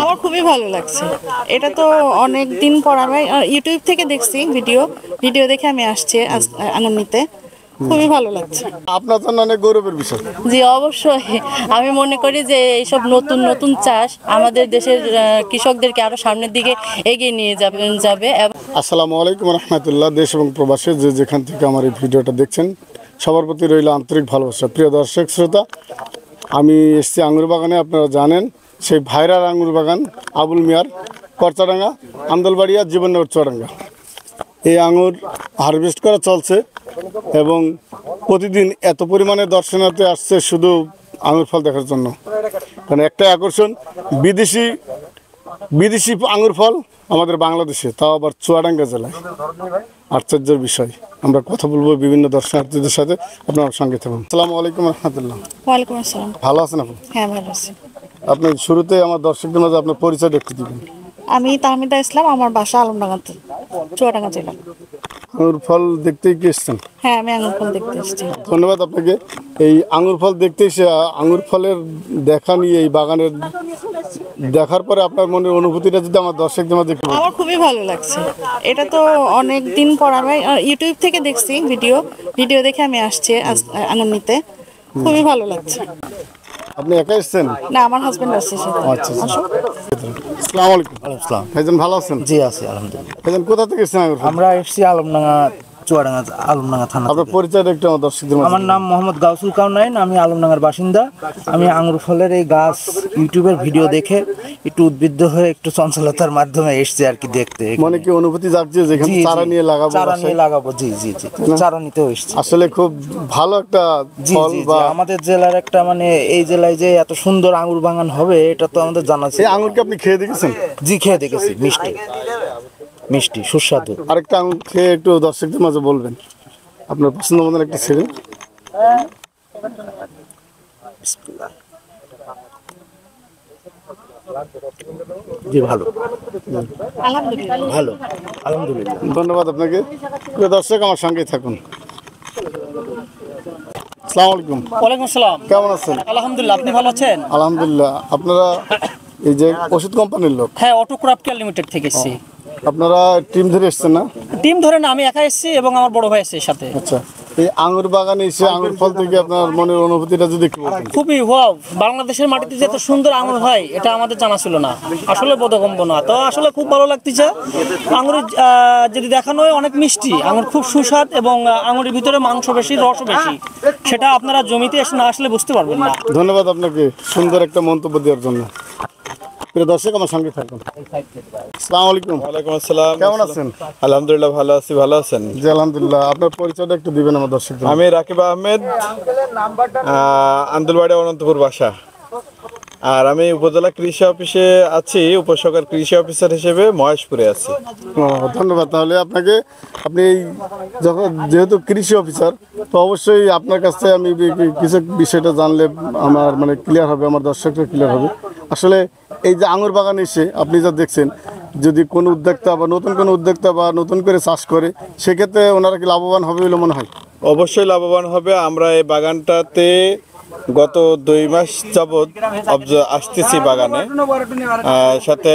আমার খুবই ভালো লাগছে। এটা তো অনেক দিন পর আমি ইউটিউব থেকে দেখছি ভিডিও দেখে আমি আসছি আঙুর নিতে। খুবই ভালো লাগছে। আপনার জন্য অনেক গৌরবের বিষয়। জি অবশ্যই। আমি মনে করি যে এইসব নতুন নতুন চাষ আমাদের দেশের কৃষকদেরকে আরো সামনের দিকে এগিয়ে নিয়ে যাবে। আসসালামু আলাইকুম রহমতুল্লাহ। দেশ এবং প্রবাসে যে যেখান থেকে আমার এই ভিডিওটা দেখছেন সবার প্রতি রইল আন্তরিক ভালোবাসা। প্রিয় দর্শক শ্রোতা, আমি এসেছি আঙুর বাগানে। আপনারা জানেন সেই ভাইরাল আঙুর বাগান আবুল মিয়ার, করচাডাঙ্গা, আন্দলবাড়িয়া, জীবননগর, চুয়াডাঙ্গা। এই আঙুর হারভেস্ট করা চলছে এবং প্রতিদিন এত পরিমাণে দর্শনার্থী আসছে শুধু আঙুর ফল দেখার জন্য। কারণ একটা আকর্ষণ, বিদেশি আঙুর ফল আমাদের বাংলাদেশে, তাও আবার চুয়াডাঙ্গা জেলায়। আশ্চর্যের বিষয়। আমরা কথা বলবো বিভিন্ন দর্শনার্থীদের সাথে, আপনার সঙ্গে থাকুন। আসসালামু আলাইকুম রহমতুল্লাহ। ওয়ালাইকুম আসসালাম। ভালো আছেন আপনি? হ্যাঁ ভালো আছি। আপনি শুরুতে আমার দর্শকদের মাঝে আপনার পরিচয়টা একটু দিবেন। আমি তাহমিদা ইসলাম, আমার বাসা আলমডাঙ্গাতে, চুয়াডাঙ্গা জেলা। আঙুর ফল দেখতেই কি এসছেন? হ্যাঁ আমি আঙুর ফল দেখতে এসেছি। ধন্যবাদ আপনাকে। এই আঙুর ফল দেখতে এসে আঙুর ফলের দেখা নিয়ে এই বাগানের দেখার পরে আপনার মনের অনুভূতিটা যদি আমার দর্শকদের মাঝে একটু। আমার খুবই ভালো লাগছে। এটা তো অনেক দিন পর আমি ইউটিউব থেকে দেখছি ভিডিও দেখে আমি আসছি আঙুর নিতে। খুবই ভালো লাগছে। আপনি একা এসছেন? না, আমার হাজবেন্ড আসছে সাথে। আচ্ছা। আসসালামু আলাইকুম। আসসালাম। ভাইজান ভালো আছেন? জি আছি আলহামদুলিল্লাহ। ভাইজান কোথা থেকে এসেছেন আঙুর ফল? আমরা এসেছি আলমডাঙ্গা থানা আপনার থেকে। পরিচয়টা একটু আমার দর্শকদের মাঝে। আমার নাম মোহাম্মদ গাউসুল কাউনাইন, আমি আলমডাঙ্গার বাসিন্দা। আমি আঙুর ফলের এই গাছ ইউটিউবের ভিডিও দেখে একটু উদ্বুদ্ধ হয়ে একটু চঞ্চলতার মাধ্যমে এসেছি আর কি দেখতে। মনে কি অনুভূতি জাগছে যেখানে জি, চারা নিয়ে লাগাবো? চারা নিয়ে লাগাবো, জি জি জি, চারা নিতেও এসেছি। আসলে খুব ভালো একটা জি ফল জি বা জি, আমাদের জেলার একটা মানে এই জেলায় যে এত সুন্দর আঙুর বাগান হবে এটা তো আমাদের জানা ছিল। এই আঙুরকে আপনি খেয়ে দেখেছেন? জি খেয়ে দেখেছি, মিষ্টি সুস্বাদু। আরেকটা আঙুর খেয়ে একটু দর্শকদের মাঝে বলবেন আপনার পছন্দ মতন একটা ছেড়ে। জি ভালো আলহামদুলিল্লাহ। ভালো আলহামদুলিল্লাহ। ধন্যবাদ আপনাকে। প্রিয় দর্শক আমার সঙ্গেই থাকুন। আসসালামু আলাইকুম। ওয়ালাইকুম আসসালাম। কেমন আছেন? আলহামদুলিল্লাহ, আপনি ভালো আছেন? আলহামদুলিল্লাহ। আপনারা এই যে ওষুধ কোম্পানির লোক, হ্যাঁ, অটো ক্রাফট কেয়ার লিমিটেড থেকে এসেছি। আপনারা টিম ধরে এসছেন না? টিম ধরে না, আমি একা এসেছি এবং আমার বড় ভাই এসেছে সাথে। আচ্ছা, এই আঙুর বাগানে এসে আঙুর ফল থেকে আপনার মনের অনুভূতিটা যদি একটু বলতেন। খুবই ওয়াও, বাংলাদেশের মাটিতে যে এত সুন্দর আঙুর হয় এটা আমাদের জানা ছিল না, আসলে বোধগম্য না। তো আসলে খুব ভালো লাগতেছে। আঙুরের যদি দেখানো হয় অনেক মিষ্টি, আঙুর খুব সুস্বাদ এবং আঙুরের ভিতরে মাংস বেশি, রস বেশি। সেটা আপনারা জমিতে এসে না আসলে বুঝতে পারবেন না। ধন্যবাদ আপনাকে সুন্দর একটা মন্তব্য দেওয়ার জন্য। প্রিয় দর্শক আমার সঙ্গে থাকুন। আসসালামু আলাইকুম। ওয়ালাইকুম আসসালাম। কেমন আছেন? আলহামদুলিল্লাহ ভালো আছি। ভালো আছেন? জি আলহামদুলিল্লাহ। আপনার পরিচয়টা একটু দিবেন আমার দর্শকদের। আমি রাকিব আহমেদ, আন্দুলবাড়ি, অনন্তপুর বাসা। আর আমি উপজেলা কৃষি অফিসে আছি, উপসহকারী কৃষি অফিসার হিসেবে মহেশপুরে আছি। ও ধন্যবাদ। তাহলে আপনাকে, আপনি এই যখন যেহেতু কৃষি অফিসার, তো অবশ্যই আপনার কাছ থেকে আমি কিছু বিষয়টা জানলে আমার মানে ক্লিয়ার হবে, আমার দর্শকরা ক্লিয়ার হবে। আসলে এই যে আঙুর বাগান এসে আপনি যা দেখছেন, যদি কোনো উদ্যোক্তা বা নতুন করে চাষ করে, সেক্ষেত্রে ওনারা কি লাভবান হবে বলে মনে হয়? অবশ্যই লাভবান হবে। আমরা এই বাগানটাতে গত 2 মাস যাবৎ আসতেছি বাগানে। সাথে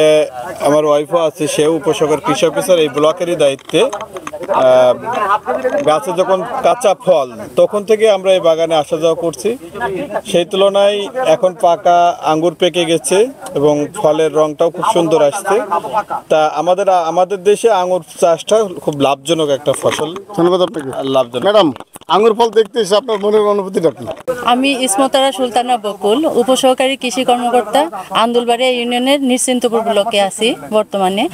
আমার ওয়াইফও আছে, সেও উপসহকারী কৃষি অফিসার, এই ব্লকেরই দায়িত্বে। গাছে যখন কাঁচা ফল তখন থেকে আমরা এই বাগানে আসা যাওয়া করছি। সেই তুলনায় এখন পাকা আঙ্গুর পেকে গেছে এবং ফলের রংটাও খুব সুন্দর আসছে। তা আমাদের দেশে আঙ্গুর চাষটা খুব লাভজনক একটা ফসল। ধন্যবাদ আপনাকে। লাভজনক। ম্যাডাম, আঙুর ফল দেখতে এসে আপনার মনের অনুভূতিটা কি? আমি ইসমতারা সুলতানা বকুল, উপসহকারী কৃষি কর্মকর্তা, আন্দুলবাড়িয়া ইউনিয়নের নিশ্চিন্তপুর ব্লকে আছি বর্তমানে।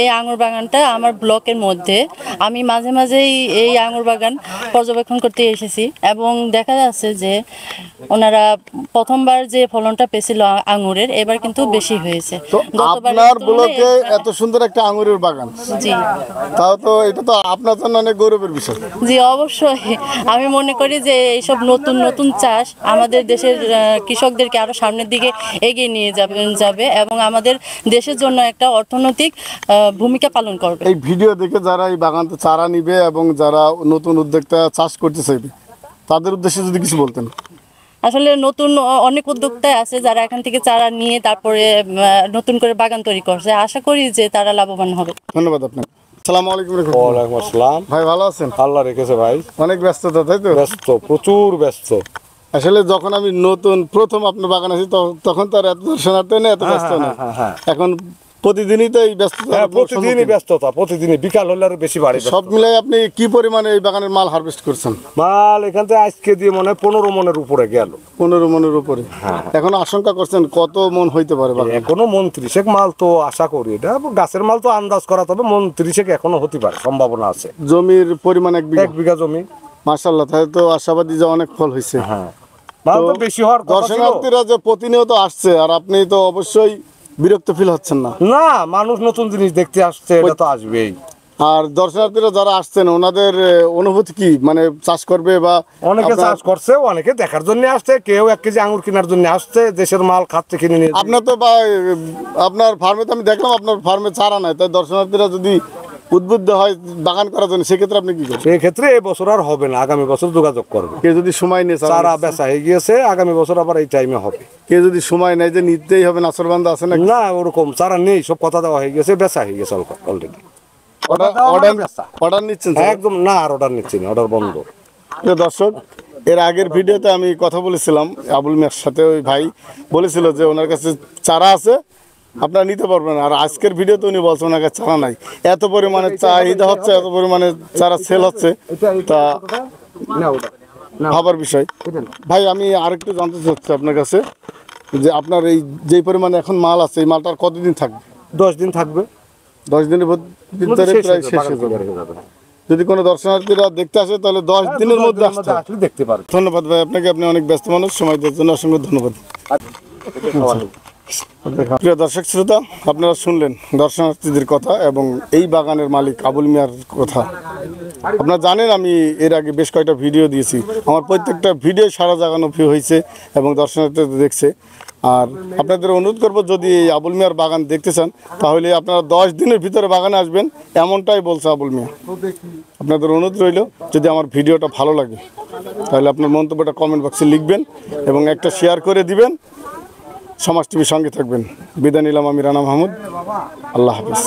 এই আঙুর বাগানটা আমার ব্লকের মধ্যে। আমি মাঝে মাঝেই এই আঙুর বাগান পর্যবেক্ষণ করতে এসেছি এবং দেখা যাচ্ছে যে ওনারা প্রথমবার যে ফলনটা পেয়েছিল আঙুরের, এবার কিন্তু বেশি হয়েছে। তো আপনার ব্লকে এত সুন্দর একটা আঙুরের বাগান, জি তাও তো এটা তো আপনার জন্য অনেক গৌরবের বিষয়। জি অবশ্যই। আমি মনে করি যে এইসব নতুন নতুন চাষ আমাদের দেশের কৃষকদেরকে আরো সামনের দিকে এগিয়ে নিয়ে যাবে এবং আমাদের দেশের জন্য একটা অর্থনৈতিক ভূমিকা পালন করবে। এই ভিডিও দেখে যারা এই বাগান চারা নিবে এবং যারা নতুন উদ্যোক্তা চাষ করতে চাইবে, তাদের উদ্দেশ্যে যদি কিছু বলতেন। আসলে নতুন অনেক উদ্যোক্তাই আছে যারা এখান থেকে চারা নিয়ে তারপরে নতুন করে বাগান তৈরি করছে, আশা করি যে তারা লাভবান হবে। ধন্যবাদ আপনাকে। আসসালামু আলাইকুম। ওয়ালাইকুম আসসালাম। ভাই ভালো আছেন? আল্লাহ রেখেছে ভাই। অনেক ব্যস্ততা তাই তো? ব্যস্ত, প্রচুর ব্যস্ত। আসলে যখন আমি নতুন প্রথম আপনার বাগানে আছি তখন তো আর এত দর্শনার্থী নেই, এত ব্যস্ত নেই। এখন প্রতিদিনই তো এই ব্যস্ততা। হ্যাঁ, প্রতিদিনই ব্যস্ততা, প্রতিদিনই বিকাল হলে আরো বেশি বাড়ে। সব মিলাই আপনি কি পরিমাণে এই বাগানের মাল হারভেস্ট করছেন? মাল এখান থেকে আজকে দিয়ে মনে হয় 15 মনের উপরে গেল। 15 মনের উপরে। এখন আশঙ্কা করছেন কত মন হইতে পারে বাগান? এখনো 29 মাল তো আশা করি, এটা গাছের মাল তো আন্দাজ করা, তবে 29 এখনো হতে পারে, সম্ভাবনা আছে। জমির পরিমাণ 1 বিঘা? 1 বিঘা জমি। মাশাআল্লাহ, তাহলে তো আশাবাদী যে অনেক ফল হয়েছে। হ্যাঁ, মাল তো বেশি হওয়ার কথা ছিল। দর্শনার্থীরা যে প্রতিনিয়ত আসছে আর আপনি তো অবশ্যই বিরক্ত ফিল হচ্ছেন না? না, মানুষ নতুন জিনিস দেখতে আসছে, এটা তো আসবেই। আর দর্শনার্থীরা যারা আসছেন ওনাদের অনুভূতি কি, মানে চাষ করবে বা অনেকে চাষ করছে, অনেকে দেখার জন্য আসছে, কেউ 1 কেজি আঙুর কেনার জন্য আসছে, দেশের মাল খাচ্ছে কিনে নিয়ে। আপনার তো আপনার ফার্মে তো আমি দেখলাম আপনার ফার্মে চারা নাই, তাই দর্শনার্থীরা যদি উদ্বুদ্ধ হয় বাগান করার জন্য সেক্ষেত্রে আপনি কি করবেন? সেক্ষেত্রে এই বছর আর হবে না, আগামী বছর যোগাযোগ করবে। কেউ যদি সময় নেই, চারা বেচা হয়ে গিয়েছে, আগামী বছর আবার এই টাইমে হবে। কেউ যদি সময় নেই যে নিতেই হবে, নাসরবান্ধা আছে না? না, ওরকম চারা নেই, সব কথা দেওয়া হয়ে গেছে, বেচা হয়ে গেছে অলরেডি। অর্ডার নিচ্ছেন? একদম না, আর অর্ডার নিচ্ছি না, অর্ডার বন্ধ। প্রিয় দর্শক, এর আগের ভিডিওতে আমি কথা বলেছিলাম আবুল মিয়ার সাথে, ওই ভাই বলেছিল যে ওনার কাছে চারা আছে, আপনারা নিতে পারবেন। আর আজকের ভিডিওতে উনি বলছেন ওনার কাছে চারা নাই। এত পরিমাণে চাহিদা হচ্ছে, এত পরিমাণে চারা সেল হচ্ছে, তা ভাবার বিষয়। ভাই আমি আরেকটু জানতে চাচ্ছি আপনার কাছে যে আপনার এই যে পরিমাণে এখন মাল আছে, এই মালটার কতদিন থাকবে? 10 দিন থাকবে। 10 দিনের ভিতরে প্রায় শেষ হয়ে যাবে। যদি কোনো দর্শনার্থীরা দেখতে আসে তাহলে 10 দিনের মধ্যে আসতে দেখতে পারে। ধন্যবাদ ভাই আপনাকে, আপনি অনেক ব্যস্ত মানুষ, সময় দেওয়ার জন্য অসংখ্য ধন্যবাদ। প্রিয় দর্শক শ্রোতা, আপনারা শুনলেন দর্শনার্থীদের কথা এবং এই বাগানের মালিক আবুল মিয়ার কথা। আপনারা জানেন আমি এর আগে বেশ কয়েকটা ভিডিও দিয়েছি, আমার প্রত্যেকটা ভিডিও সারা জাগানো ভিউ হয়েছে এবং দর্শনার্থীরা দেখছে। আর আপনাদের অনুরোধ করবো, যদি এই আবুল মিয়ার বাগান দেখতে চান তাহলে আপনারা 10 দিনের ভিতরে বাগানে আসবেন, এমনটাই বলছে আবুল মিয়া। আপনাদের অনুরোধ রইল, যদি আমার ভিডিওটা ভালো লাগে তাহলে আপনার মন্তব্যটা কমেন্ট বক্সে লিখবেন এবং একটা শেয়ার করে দিবেন। সমাজ টিভির সঙ্গে থাকবেন। বিদায় নিলাম আমি রানা মাহমুদ। আল্লাহ হাফেজ।